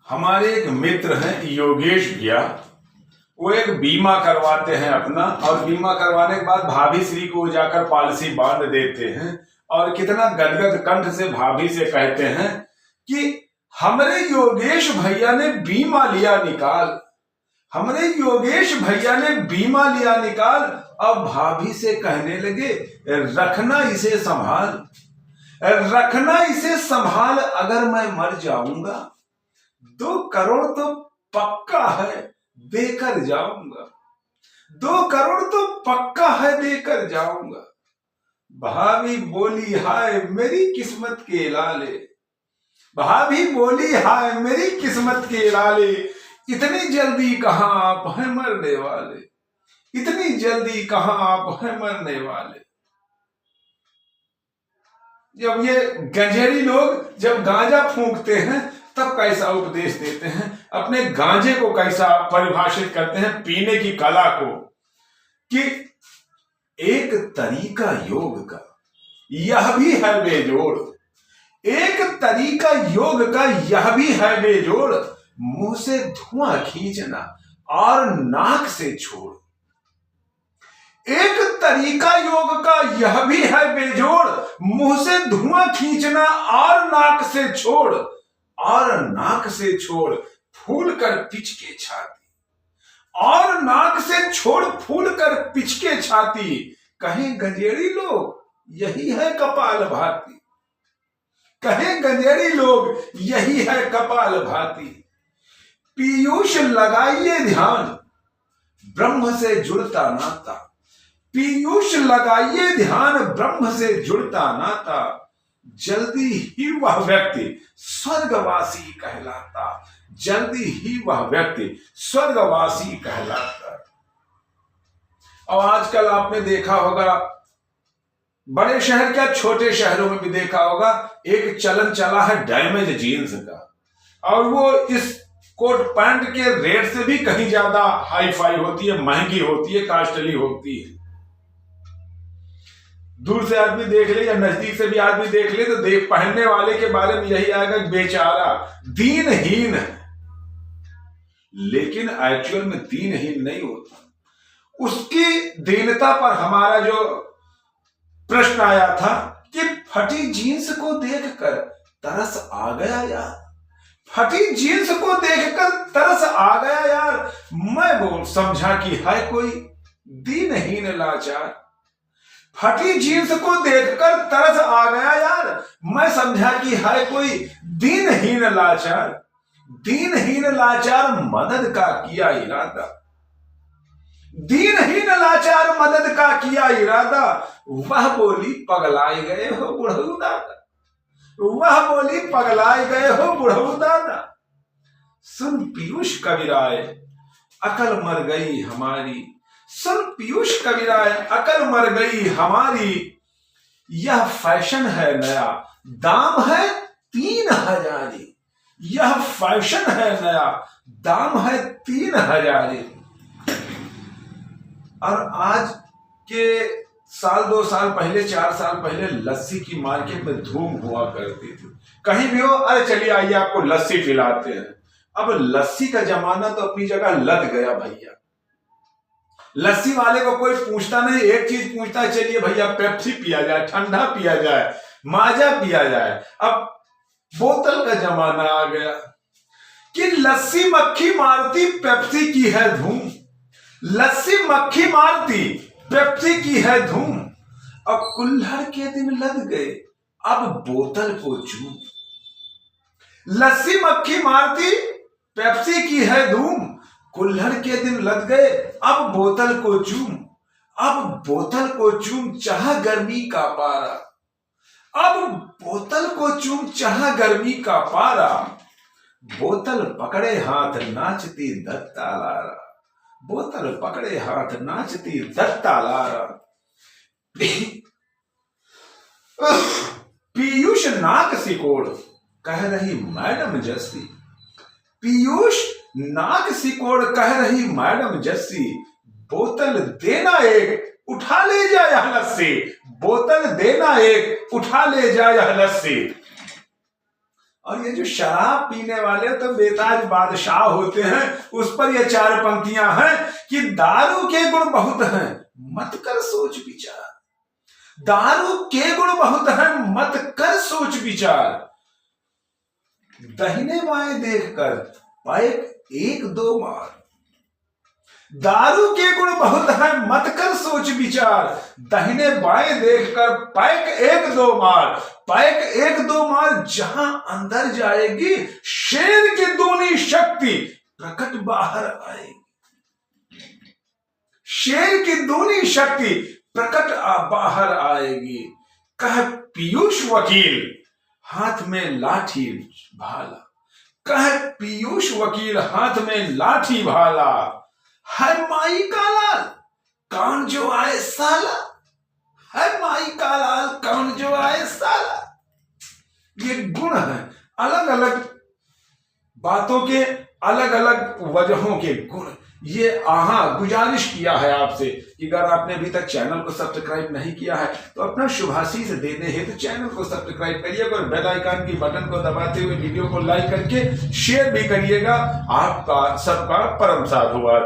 हमारे एक मित्र हैं योगेश भैया। वो एक बीमा करवाते हैं अपना, और बीमा करवाने के बाद भाभी श्री को जाकर पॉलिसी बांध देते हैं और कितना गदगद कंठ से भाभी से कहते हैं कि हमरे योगेश भैया ने बीमा लिया निकाल, हमरे योगेश भैया ने बीमा लिया निकाल। अब भाभी से कहने लगे रखना इसे संभाल, रखना इसे संभाल, अगर मैं मर जाऊंगा 2 करोड़ तो पक्का है देकर जाऊंगा, 2 करोड़ तो पक्का है देकर जाऊंगा। भाभी बोली हाय मेरी किस्मत के लाले, भाभी बोली हाय मेरी किस्मत के लाले, इतनी जल्दी कहां आप हैं मरने वाले, इतनी जल्दी कहां आप हैं मरने वाले। जब ये गंजेड़ी लोग जब गांजा फूंकते हैं तब कैसा उपदेश देते हैं, अपने गांजे को कैसा परिभाषित करते हैं, पीने की कला को, कि एक तरीका योग का यह भी है बेजोड़, एक तरीका योग का यह भी है बेजोड़, मुंह से धुआं खींचना और नाक से छोड़। एक तरीका योग का यह भी है बेजोड़, मुंह से धुआं खींचना और नाक से छोड़, और नाक से छोड़ फूल कर पिचके छाती, और नाक से छोड़ फूल कर पिचके छाती। कहें गंजेड़ी लोग यही है कपाल भाती, कहें गंजेड़ी लोग यही है कपाल भाती। पीयूष लगाइए ध्यान ब्रह्म से जुड़ता नाता, पीयूष लगाइए ध्यान ब्रह्म से जुड़ता नाता, जल्दी ही वह व्यक्ति स्वर्गवासी कहलाता, जल्दी ही वह व्यक्ति स्वर्गवासी कहलाता। और आजकल आपने देखा होगा, बड़े शहर क्या छोटे शहरों में भी देखा होगा, एक चलन चला है डैमेज जीन्स का, और वो इस कोट पैंट के रेट से भी कहीं ज्यादा हाई फाई होती है, महंगी होती है, कास्टली होती है। दूर से आदमी देख ले या नजदीक से भी आदमी देख ले तो देख पहनने वाले के बारे में यही आएगा बेचारा दीनहीन है, लेकिन एक्चुअल में दीनहीन नहीं होता। उसकी दीनता पर हमारा जो प्रश्न आया था कि फटी जीन्स को देखकर तरस आ गया यार, फटी जीन्स को देखकर तरस आ गया यार, मैं बोल समझा कि है कोई दीनहीन लाचार। फटी जीन्स को देखकर तरस आ गया यार, मैं समझा कि है कोई दीनहीन लाचार, दीनहीन लाचार मदद का किया इरादा, दीनहीन लाचार मदद का किया इरादा। वह बोली पगलाए गए हो बुढ़ऊ दादा, वह बोली पगलाए गए हो बुढ़ऊ दादा। सुन पीयूष कविराय अकल मर गई हमारी, सुन पीयूष कविराय अकल मर गई हमारी, यह फैशन है नया दाम है 3000, यह फैशन है नया दाम है 3000। और आज के साल 2 साल पहले 4 साल पहले लस्सी की मार्केट में धूम हुआ करती थी, कहीं भी हो अरे चलिए आइए आपको लस्सी पिलाते हैं। अब लस्सी का जमाना तो अपनी जगह लग गया भैया, लस्सी वाले को कोई पूछता नहीं, एक चीज पूछता है चलिए भैया पेप्सी पिया जाए, ठंडा पिया जाए, माजा पिया जाए। अब बोतल का जमाना आ गया कि लस्सी मक्खी मारती पेप्सी की है धूम, लस्सी मक्खी मारती पेप्सी की है धूम। अब कुल्हड़ के दिन लग गए अब बोतल को चूम, लस्सी मक्खी मारती पेप्सी की है धूम, कुल्हड़ के दिन लग गए अब बोतल को चूम, अब बोतल को चूम चाह गर्मी का पारा, अब बोतल को चूम चाह गर्मी का पारा। बोतल पकड़े हाथ नाचती दत्ता लारा, बोतल पकड़े हाथ नाचती दत्ता लारा। पीयूष नाक सिकोड़ कह रही मैडम जस्सी, पीयूष नाक सिकोड़ कह रही मैडम जस्सी, बोतल देना एक उठा ले जा यह लस्सी, बोतल देना एक उठा ले जा यह लस्सी। और ये जो शराब पीने वाले तो बेताज बादशाह होते हैं, उस पर ये 4 पंक्तियां हैं कि दारू के गुण बहुत हैं, मत कर सोच विचार। दारू के गुण बहुत हैं, मत कर सोच विचार। दाहिने बाएं देखकर पैक 1-2 मार। दारू के गुण बहुत हैं, मत कर सोच विचार। दाहिने बाएं देखकर पैक 1-2 मार। पैक 1-2 मार जहां अंदर जाएगी, शेर की दूनी शक्ति प्रकट बाहर आएगी। शेर की दूनी शक्ति प्रकट बाहर आएगी। कह पीयूष वकील हाथ में लाठी भाला। कह पीयूष वकील हाथ में लाठी भाला। है माई का लाल कौन जो आए साला। है माई का लाल कौन जो आए साला। ये गुण है, अलग अलग बातों के अलग अलग वजहों के गुण। ये गुजारिश किया है आपसे कि अगर आपने अभी तक चैनल को सब्सक्राइब नहीं किया है तो अपना शुभाशीष देने हेतु तो चैनल को सब्सक्राइब करिएगा और बेल आइकन की बटन को दबाते हुए वीडियो को लाइक करके शेयर भी करिएगा। आपका सबका परम साधुवाद।